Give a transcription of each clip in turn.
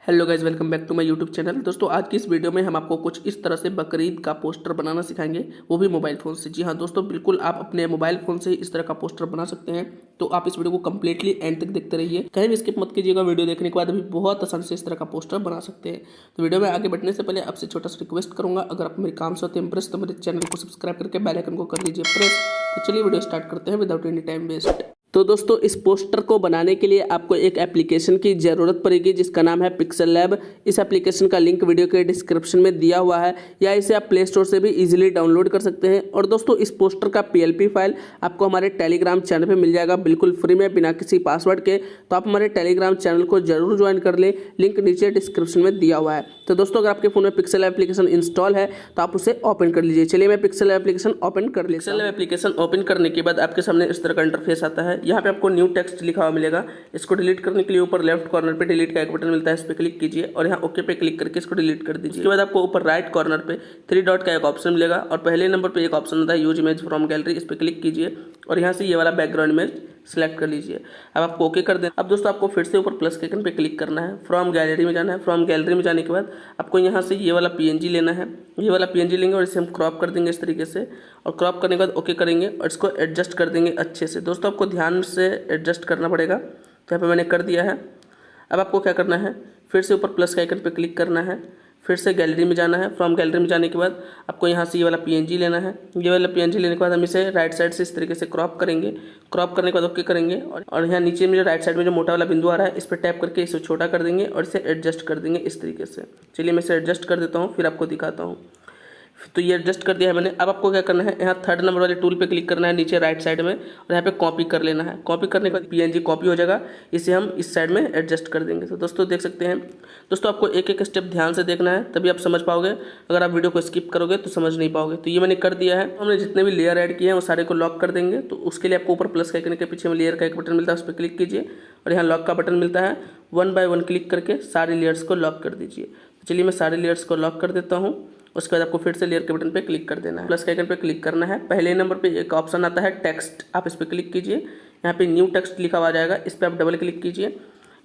Hello guys, welcome back to my YouTube channel. दोस्तों, आज की इस वीडियो में हम आपको कुछ इस तरह से बकरीद का पोस्टर बनाना सिखाएंगे, वो भी मोबाइल फ़ोन से। जी हाँ दोस्तों, बिल्कुल आप अपने मोबाइल फ़ोन से इस तरह का पोस्टर बना सकते हैं। तो आप इस वीडियो को कंप्लीटली एंड तक देखते रहिए, कहीं भी स्किप मत कीजिएगा। वीडियो देखने के बाद अभी बहुत आसान से इस तरह का पोस्टर बना सकते हैं। तो वीडियो में आगे बढ़ने से पहले आपसे छोटा सा रिक्वेस्ट करूँगा, अगर आप मेरे काम से होते हैं इम्प्रेस तो मेरे चैनल को सब्सक्राइब करके बेल आइकन को कर लीजिए प्रेस। तो चलिए वीडियो स्टार्ट करते हैं विदाउट एनी टाइम वेस्ट। तो दोस्तों, इस पोस्टर को बनाने के लिए आपको एक एप्लीकेशन की ज़रूरत पड़ेगी जिसका नाम है पिक्सेलैब। इस एप्लीकेशन का लिंक वीडियो के डिस्क्रिप्शन में दिया हुआ है, या इसे आप प्ले स्टोर से भी इजीली डाउनलोड कर सकते हैं। और दोस्तों, इस पोस्टर का PLP फाइल आपको हमारे टेलीग्राम चैनल पे मिल जाएगा बिल्कुल फ्री में, बिना किसी पासवर्ड के। तो आप हमारे टेलीग्राम चैनल को जरूर ज्वाइन कर लें, लिंक नीचे डिस्क्रिप्शन में दिया हुआ है। तो दोस्तों, अगर आपके फ़ोन में पिक्सेलैब एप्लीकेशन इंस्टॉल है तो आप उसे ओपन कर लीजिए। चलिए मैं पिक्सेलैब एप्लीकेशन ओपन कर लेता हूं। पिक्सेलैब एप्लीकेशन ओपन करने के बाद आपके सामने इस तरह का इंटरफेस आता है। यहाँ पे आपको न्यू टेक्स्ट लिखा हुआ मिलेगा। इसको डिलीट करने के लिए ऊपर लेफ्ट कॉर्नर पे डिलीट का एक बटन मिलता है, इस पर क्लिक कीजिए और यहाँ ओके पे क्लिक करके इसको डिलीट कर दीजिए। उसके बाद आपको ऊपर राइट कॉर्नर पे 3 डॉट का एक ऑप्शन मिलेगा और पहले नंबर पे एक ऑप्शन आता है यूज इमेज फ्रॉम गैलरी, इस पर क्लिक कीजिए और यहाँ से ये वाला बैकग्राउंड इमेज सेलेक्ट कर लीजिए। अब आपको ओके कर देना। अब दोस्तों, आपको फिर से ऊपर प्लस के आइकन पे क्लिक करना है, फ्रॉम गैलरी में जाना है। फ्रॉम गैलरी में जाने के बाद आपको यहाँ से ये वाला PNG लेना है। ये वाला PNG लेंगे और इसे हम क्रॉप कर देंगे इस तरीके से, और क्रॉप करने के बाद ओके करेंगे और इसको एडजस्ट कर देंगे अच्छे से। दोस्तों, आपको ध्यान से एडजस्ट करना पड़ेगा। तो यहाँ पे मैंने कर दिया है। अब आपको क्या करना है, फिर से ऊपर प्लस के आइकन पे क्लिक करना है, फिर से गैलरी में जाना है। फ्रॉम गैलरी में जाने के बाद आपको यहाँ से ये वाला PNG लेना है। ये वाला PNG लेने के बाद हम इसे राइट साइड से इस तरीके से क्रॉप करेंगे। क्रॉप करने के बाद ओके करेंगे और यहाँ नीचे में जो राइट साइड में जो मोटा वाला बिंदु आ रहा है, इस पर टैप करके इसे छोटा कर देंगे और इसे एडजस्ट कर देंगे इस तरीके से। चलिए मैं इसे एडजस्ट कर देता हूँ, फिर आपको दिखाता हूँ। तो ये एडजस्ट कर दिया है मैंने। अब आपको क्या करना है, यहाँ 3rd नंबर वाले टूल पे क्लिक करना है नीचे राइट साइड में, और यहाँ पे कॉपी कर लेना है। कॉपी करने के बाद PNG कॉपी हो जाएगा, इसे हम इस साइड में एडजस्ट कर देंगे। तो दोस्तों देख सकते हैं। दोस्तों, आपको एक एक स्टेप ध्यान से देखना है, तभी आप समझ पाओगे। अगर आप वीडियो को स्किप करोगे तो समझ नहीं पाओगे। तो ये मैंने कर दिया है। हमने जितने भी लेयर ऐड किए हैं वो सारे को लॉक कर देंगे। तो उसके लिए आपको ऊपर प्लस के आइकन के पीछे में लेयर का एक बटन मिलता है, उस पर क्लिक कीजिए और यहाँ लॉक का बटन मिलता है। 1 बाय 1 क्लिक करके सारी लेयर्स को लॉक कर दीजिए। चलिए मैं सारे लेयर्स को लॉक कर देता हूँ। उसके बाद आपको फिर से लेयर के बटन पे क्लिक कर देना है, प्लस के आइकन पे क्लिक करना है। पहले नंबर पे एक ऑप्शन आता है टेक्स्ट, आप इस पर क्लिक कीजिए। यहाँ पे न्यू टेक्स्ट लिखा हुआ आ जाएगा, इस पर आप डबल क्लिक कीजिए,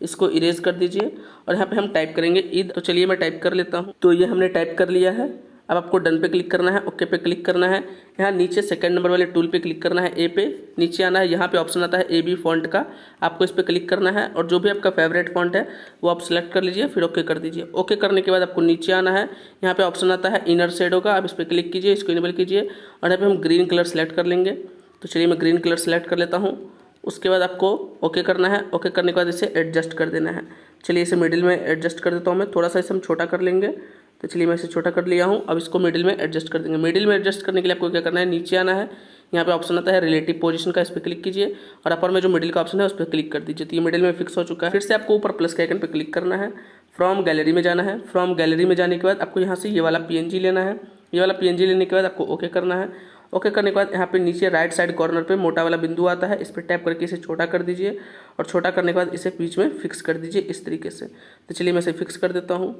इसको इरेज कर दीजिए और यहाँ पे हम टाइप करेंगे ईद। तो चलिए मैं टाइप कर लेता हूँ। तो ये हमने टाइप कर लिया है। अब आपको डन पे क्लिक करना है, ओके पे क्लिक करना है। यहाँ नीचे 2nd नंबर वाले टूल पे क्लिक करना है, ए पे नीचे आना है। यहाँ पे ऑप्शन आता है AB फॉन्ट का, आपको इस पर क्लिक करना है और जो भी आपका फेवरेट फॉन्ट है वो आप सिलेक्ट कर लीजिए, फिर ओके कर दीजिए। ओके करने के बाद आपको नीचे आना है। यहाँ पे ऑप्शन आता है इनर शेडो का, आप इस पर क्लिक कीजिए, इसको इनेबल कीजिए और यहाँ पे हम ग्रीन कलर सेलेक्ट कर लेंगे। तो चलिए मैं ग्रीन कलर सेलेक्ट कर लेता हूँ। उसके बाद आपको ओके करना है। ओके करने के बाद इसे एडजस्ट कर देना है। चलिए इसे मिडिल में एडजस्ट कर देता हूँ मैं, थोड़ा सा इसे हम छोटा कर लेंगे। तो चलिए मैं इसे छोटा कर लिया हूँ। अब इसको मिडिल में एडजस्ट कर देंगे। मिडिल में एडजस्ट करने के लिए आपको क्या करना है, नीचे आना है। यहाँ पे ऑप्शन आता है रिलेटिव पोजीशन का, इस पर क्लिक कीजिए और अपर में जो मिडिल का ऑप्शन है उस पर क्लिक कर दीजिए। तो ये मिडिल में फिक्स हो चुका है। फिर से आपको ऊपर प्लस के आइकन पे क्लिक करना है, फ्रॉम गैलरी में जाना है। फ्रॉम गैलरी में जाने के बाद आपको यहाँ से ये वाला PNG लेना है। ये वाला PNG लेने के बाद आपको ओके करना है। ओके करने के बाद यहाँ पे नीचे राइट साइड कॉर्नर पे मोटा वाला बिंदु आता है, इस पर टैप करके इसे छोटा कर दीजिए और छोटा करने के बाद इसे बीच में फिक्स कर दीजिए इस तरीके से। तो चलिए मैं इसे फिक्स कर देता हूँ।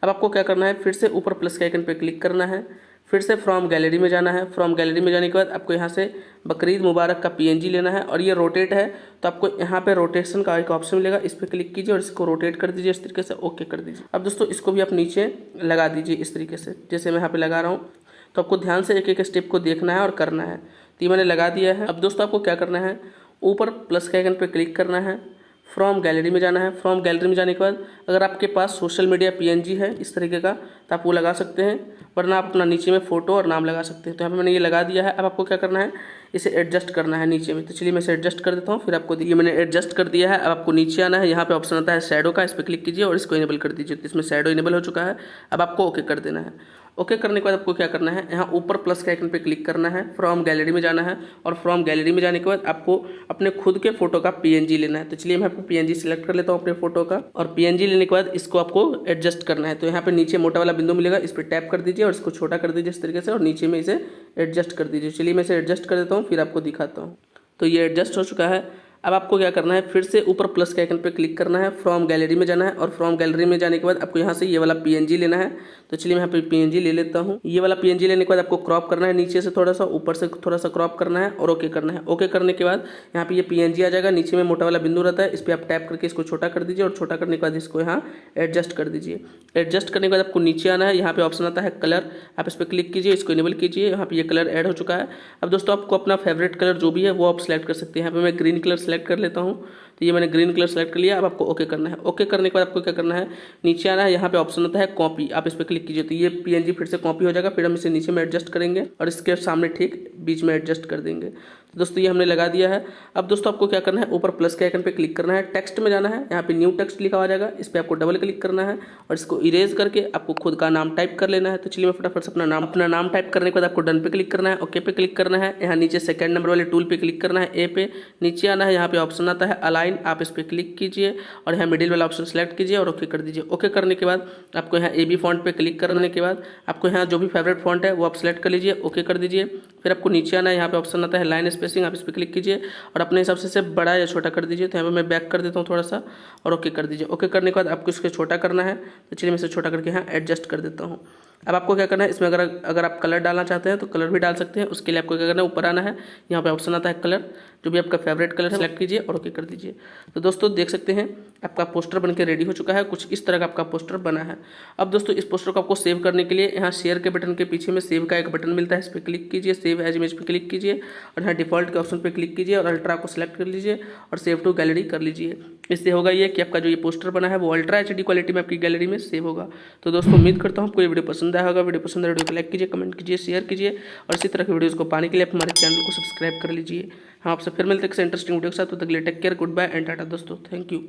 अब आपको क्या करना है, फिर से ऊपर प्लस के आइकन पे क्लिक करना है, फिर से फ्रॉम गैलरी में जाना है। फ्रॉम गैलरी में जाने के बाद आपको यहाँ से बकरीद मुबारक का PNG लेना है और ये रोटेट है, तो आपको यहाँ पे रोटेशन का एक ऑप्शन मिलेगा, इस पर क्लिक कीजिए और इसको रोटेट कर दीजिए इस तरीके से, ओके कर दीजिए। अब दोस्तों, इसको भी आप नीचे लगा दीजिए इस तरीके से, जैसे मैं यहाँ पे लगा रहा हूँ। तो आपको ध्यान से एक एक स्टेप को देखना है और करना है। तो ये मैंने लगा दिया है। अब दोस्तों, आपको क्या करना है, ऊपर प्लस के आइकन पे क्लिक करना है, फ्रॉम गैलरी में जाना है। फ्रॉम गैलरी में जाने के बाद अगर आपके पास सोशल मीडिया PNG है इस तरीके का तो आप वो लगा सकते हैं, वरना आप अपना नीचे में फ़ोटो और नाम लगा सकते हैं। तो यहाँ पे मैंने ये लगा दिया है। अब आपको क्या करना है, इसे एडजस्ट करना है नीचे में। तो चलिए मैं इसे एडजस्ट कर देता हूँ, फिर आपको ये मैंने एडजस्ट कर दिया है। अब आपको नीचे आना है, यहाँ पे ऑप्शन आता है शैडो का, इस पर क्लिक कीजिए और इसको इनेबल कर दीजिए। तो इसमें शैडो इनेबल हो चुका है। अब आपको ओके कर देना है। ओके करने के बाद आपको क्या करना है, यहाँ ऊपर प्लस के आइकन पे क्लिक करना है, फ्रॉम गैलरी में जाना है और फ्रॉम गैलरी में जाने के बाद आपको अपने खुद के फोटो का PNG लेना है। तो चलिए मैं आपको PNG सिलेक्ट कर लेता हूँ अपने फोटो का, और PNG लेने के बाद इसको आपको एडजस्ट करना है। तो यहाँ पे नीचे मोटा वाला बिंदु मिलेगा, इस पर टैप कर दीजिए और इसको छोटा कर दीजिए इस तरीके से और नीचे में इसे एडजस्ट कर दीजिए। चलिए मैं इसे एडजस्ट कर देता हूँ, फिर आपको दिखाता हूँ। तो ये एडजस्ट हो चुका है। अब आपको क्या करना है, फिर से ऊपर प्लस के आइकन पे क्लिक करना है, फ्रॉम गैलरी में जाना है और फ्रॉम गैलरी में जाने के बाद आपको यहाँ से ये वाला पीएनजी लेना है। तो चलिए मैं यहाँ पे पीएनजी ले लेता हूँ। ये वाला पीएनजी लेने के बाद आपको क्रॉप करना है, नीचे से थोड़ा सा ऊपर से थोड़ा सा क्रॉप करना है और ओके करना है। ओके करने के बाद यहाँ पे ये पीएनजी आ जाएगा, नीचे में मोटा वाला बिंदु रहता है, इस पर आप टैप करके इसको छोटा कर दीजिए और छोटा करने के बाद इसको यहाँ एडजस्ट कर दीजिए। एडजस्ट करने के बाद आपको नीचे आना है, यहाँ पे ऑप्शन आता है कलर, आप इस पर क्लिक कीजिए, इसको इनेबल कीजिए। यहाँ पे ये कलर ऐड हो चुका है। अब दोस्तों आपको अपना फेवरेट कलर जो भी है वो आप सिलेक्ट कर सकते हैं। यहाँ पे मैं ग्रीन कलर सेलेक्ट कर लेता हूँ, तो ये मैंने ग्रीन कलर सेलेक्ट कर लिया। अब आपको ओके करना है। ओके करने के बाद आपको क्या करना है, नीचे आना है, यहाँ पे ऑप्शन आता है कॉपी, आप इस पर क्लिक कीजिए तो ये पीएनजी फिर से कॉपी हो जाएगा। फिर हम इसे नीचे में एडजस्ट करेंगे और इसके सामने ठीक बीच में एडजस्ट कर देंगे। तो दोस्तों ये हमने लगा दिया है। अब दोस्तों आपको क्या करना है, ऊपर प्लस के आइकन पे क्लिक करना है, टेक्स्ट में जाना है, यहाँ पे न्यू टेक्स्ट लिखा हुआ जाएगा, इस पर आपको डबल क्लिक करना है और इसको इरेज करके आपको खुद का नाम टाइप कर लेना है। तो चलिए मैं फटाफट से अपना नाम टाइप करने के बाद आपको डन पे क्लिक करना है, ओके पे क्लिक करना है। यहाँ नीचे सेकंड नंबर वाले टूल पे क्लिक करना है, ए पे नीचे आना है, यहाँ पे ऑप्शन आता है अलाइन, आप इस पर क्लिक कीजिए और यहाँ मिडिल वाला ऑप्शन सेलेक्ट कीजिए और ओके कर दीजिए। ओके करने के बाद आपको यहाँ ए बी फॉन्ट पे क्लिक करने के बाद आपको यहाँ जो भी फेवरेट फॉन्ट है वो आप सेलेक्ट कर लीजिए, ओके कर दीजिए। फिर आपको नीचे आना है, यहाँ पे ऑप्शन आता है लाइन स्पेसिंग, आप इस पर क्लिक कीजिए और अपने हिसाब से बड़ा या छोटा कर दीजिए। तो यहाँ पे मैं बैक कर देता हूँ थोड़ा सा और ओके कर दीजिए। ओके करने के बाद आपको इसको छोटा करना है, तो चलिए मैं इसे छोटा करके यहाँ एडजस्ट कर देता हूँ। अब आपको क्या करना है, इसमें अगर आप कलर डालना चाहते हैं तो कलर भी डाल सकते हैं। उसके लिए आपको क्या करना है, ऊपर आना है, यहाँ पे ऑप्शन आता है कलर, जो भी आपका फेवरेट कलर सेलेक्ट कीजिए और ओके कर दीजिए। तो दोस्तों देख सकते हैं आपका पोस्टर बनके रेडी हो चुका है, कुछ इस तरह का आपका पोस्टर बना है। अब दोस्तों इस पोस्टर को आपको सेव करने के लिए यहाँ शेयर के बटन के पीछे में सेव का एक बटन मिलता है, इस पर क्लिक कीजिए, सेव एज इमेज पे क्लिक कीजिए और यहाँ डिफॉल्ट के ऑप्शन पे क्लिक कीजिए और अल्ट्रा को सिलेक्ट कर लीजिए और सेव टू गैलरी कर लीजिए। इससे होगा ये कि आपका जो ये पोस्टर बना है वो अल्ट्रा एचडी क्वालिटी में आपकी गैलरी में सेव होगा। तो दोस्तों उम्मीद करता हूँ आपको ये वीडियो पसंद आया होगा। वीडियो पसंद आए वीडियो को लाइक कीजिए, कमेंट कीजिए, शेयर कीजिए और इसी तरह की वीडियोज़ को पाने के लिए आप हमारे चैनल को सब्सक्राइब कर लीजिए। हम आपसे फिर मिलते हैं किसी इंटरेस्टिंग वीडियो के साथ। तो तक के लिए take care, good bye and tata दोस्तों, थैंक यू।